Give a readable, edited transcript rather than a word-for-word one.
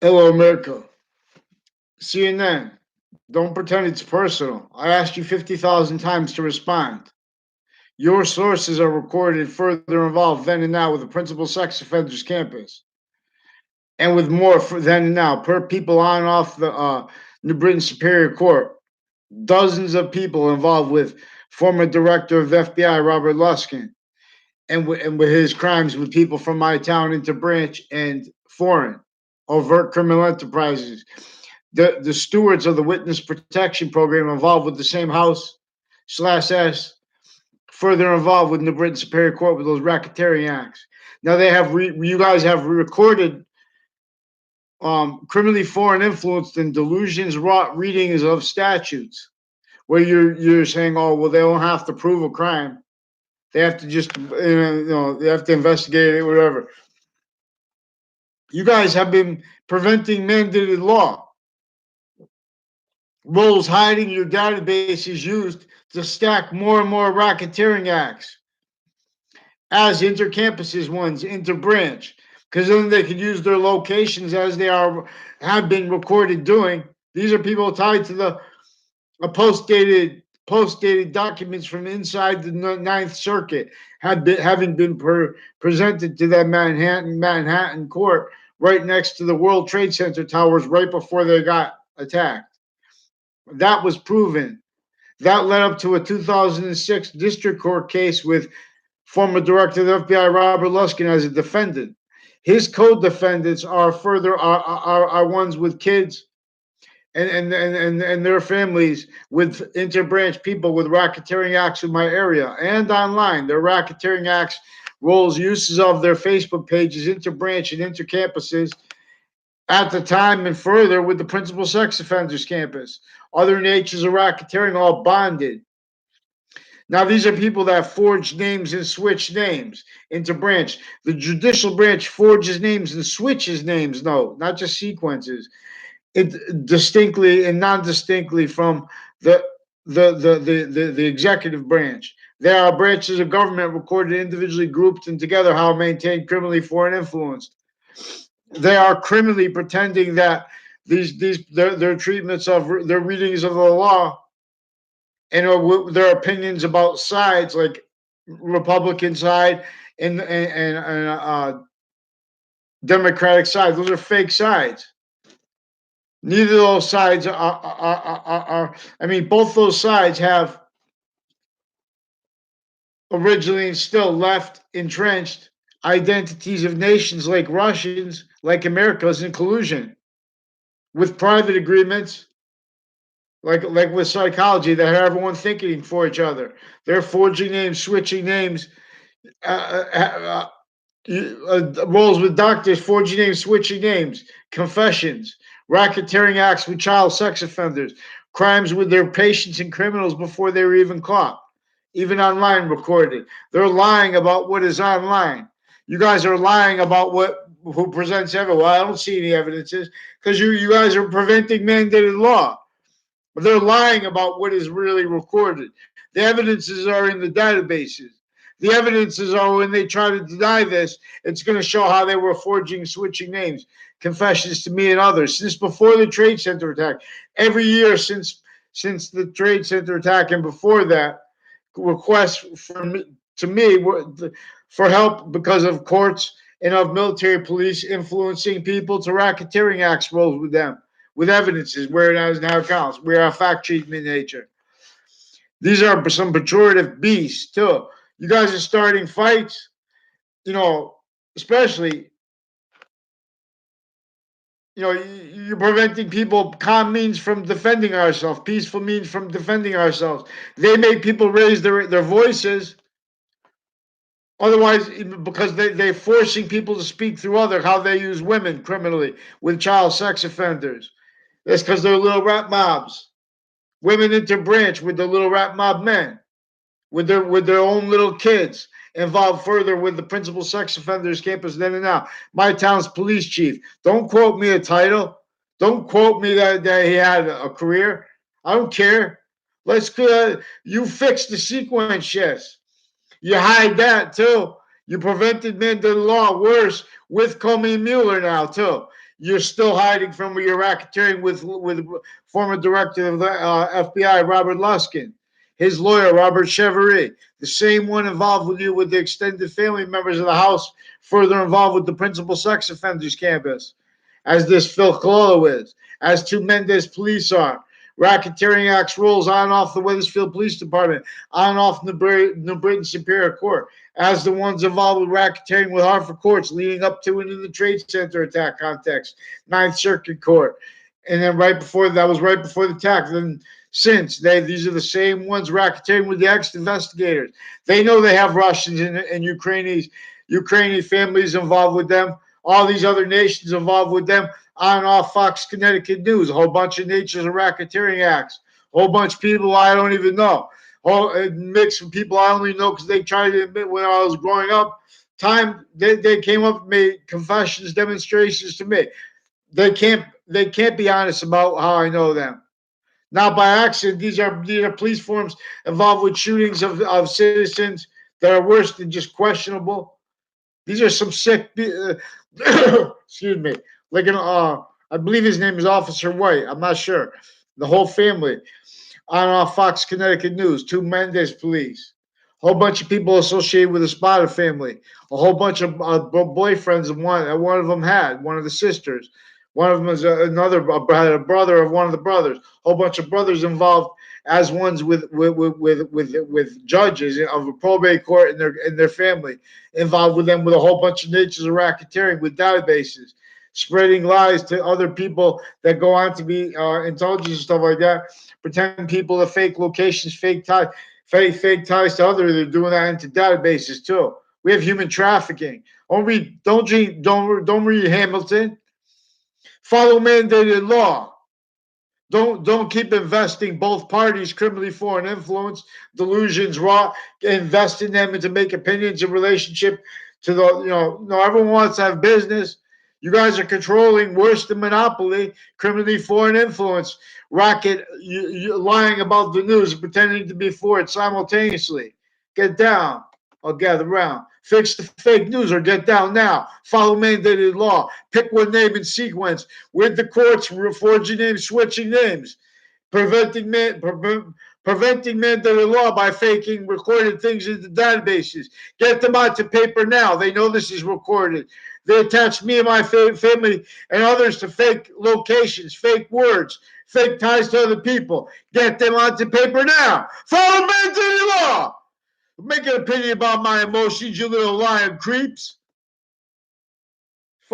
Hello, America. CNN. Don't pretend it's personal. I asked you 50,000 times to respond. Your sources are recorded further involved then and now with the principal sex offenders campus. And with more for then and now per people on and off the New Britain Superior Court. Dozens of people involved with former director of FBI, Robert Luskin, and with his crimes with people from my town, interbranch, and foreign overt criminal enterprises. The stewards of the witness protection program involved with the same House slash S, further involved with New Britain Superior Court with those Racketeering Acts. Now they have you guys have recorded criminally foreign influenced and delusions wrought readings of statutes where you're saying, oh well, they don't have to prove a crime. They have to just they have to investigate it, whatever. You guys have been preventing mandated law. Roles hiding your databases used to stack more and more racketeering acts as intercampuses ones, interbranch, because then they could use their locations as they have been recorded doing. These are people tied to the post-dated documents from inside the Ninth Circuit having been presented to that Manhattan court right next to the World Trade Center towers right before they got attacked. That was proven. That led up to a 2006 district court case with former director of the FBI, Robert Luskin, as a defendant. His co-defendants are ones with kids and their families with interbranch people with racketeering acts in my area and online. Their racketeering acts roles uses of their Facebook pages, interbranch and intercampuses at the time and further with the principal sex offenders campus. Other natures of racketeering all bonded. Now, these are people that forge names and switch names into branch. The judicial branch forges names and switches names, no, not just sequences. It distinctly and non-distinctly from the executive branch. There are branches of government recorded individually, grouped, and together how maintain criminally foreign influenced. They are criminally pretending that their treatments of their readings of the law and their opinions about sides like Republican side and Democratic side. Those are fake sides. Neither of those sides are I mean, both those sides have originally and still left entrenched identities of nations like Russians, like America's in collusion with private agreements, like with psychology that have everyone thinking for each other. They're forging names, switching names, roles with doctors, forging names, switching names, confessions, racketeering acts with child sex offenders, crimes with their patients and criminals before they were even caught, even online recorded. They're lying about what is online. You guys are lying about who presents evidence. Well, I don't see any evidences because you guys are preventing mandated law. But they're lying about what is really recorded. The evidences are in the databases. The evidences are when they try to deny this, it's going to show how they were forging, switching names, confessions to me and others since before the Trade Center attack. Every year since the Trade Center attack and before that, requests to me for help because of courts and of military police influencing people to racketeering acts roles with them, with evidences where it has now counts. We are fact treatment nature. These are some pejorative beasts too. You guys are starting fights, especially, you're preventing people, calm means from defending ourselves, peaceful means from defending ourselves. They make people raise their voices. Otherwise, because they're forcing people to speak through how they use women criminally with child sex offenders. That's because they're little rat mobs. Women interbranch with the little rat mob men, with their own little kids, involved further with the principal sex offenders campus then and now. My town's police chief. Don't quote me a title. Don't quote me that he had a career. I don't care. You fix the sequence, yes. You hide that too. You prevented mandated law worse with Comey and Mueller now too. You're still hiding from your racketeering with former director of the FBI, Robert Luskin, his lawyer, Robert Chevery, the same one involved with you with the extended family members of the house, further involved with the principal sex offenders campus, as this Phil Cololo is, as two Mendez police are. Racketeering Acts rolls on and off the Wethersfield Police Department, on and off New Britain Superior Court, as the ones involved with racketeering with Hartford courts leading up to and in the Trade Center attack context, Ninth Circuit Court. And then right before that was right before the attack. Then since these are the same ones racketeering with the ex-investigators. They know they have Russians and Ukrainian families involved with them. All these other nations involved with them. On and off Fox Connecticut News, a whole bunch of natures of racketeering acts, a whole bunch of people I don't even know, whole mix of people I only know because they tried to admit when I was growing up. They came up and made confessions, demonstrations to me. They can't be honest about how I know them. Now, by accident, these are police forms involved with shootings of citizens that are worse than just questionable. These are some sick. Excuse me. Like I believe his name is Officer White. I'm not sure. The whole family on Fox Connecticut News. Two Mendez police. A whole bunch of people associated with the Spotter family. A whole bunch of boyfriends of one of them had one of the sisters. One of them is a brother of one of the brothers. A whole bunch of brothers involved as ones with judges of a probate court and their family involved with them with a whole bunch of natures of racketeering with databases, spreading lies to other people that go on to be intelligence and stuff like that, pretend people to fake locations, fake ties to others. They're doing that into databases too. We have human trafficking. Don't read Hamilton. Follow mandated law. Don't keep investing both parties criminally foreign influence, delusions, raw, invest in them and to make opinions in relationship to the no, everyone wants to have business. You guys are controlling worse than monopoly, criminally foreign influence, you lying about the news, pretending to be for it simultaneously. Get down or gather round. Fix the fake news or get down now. Follow mandated law. Pick one name in sequence. With the courts, forging names, switching names. Preventing mandated law by faking recorded things into databases. Get them onto paper now. They know this is recorded. They attach me and my family and others to fake locations, fake words, fake ties to other people. Get them onto paper now. Follow mandated law. Make an opinion about my emotions, you little lying creeps.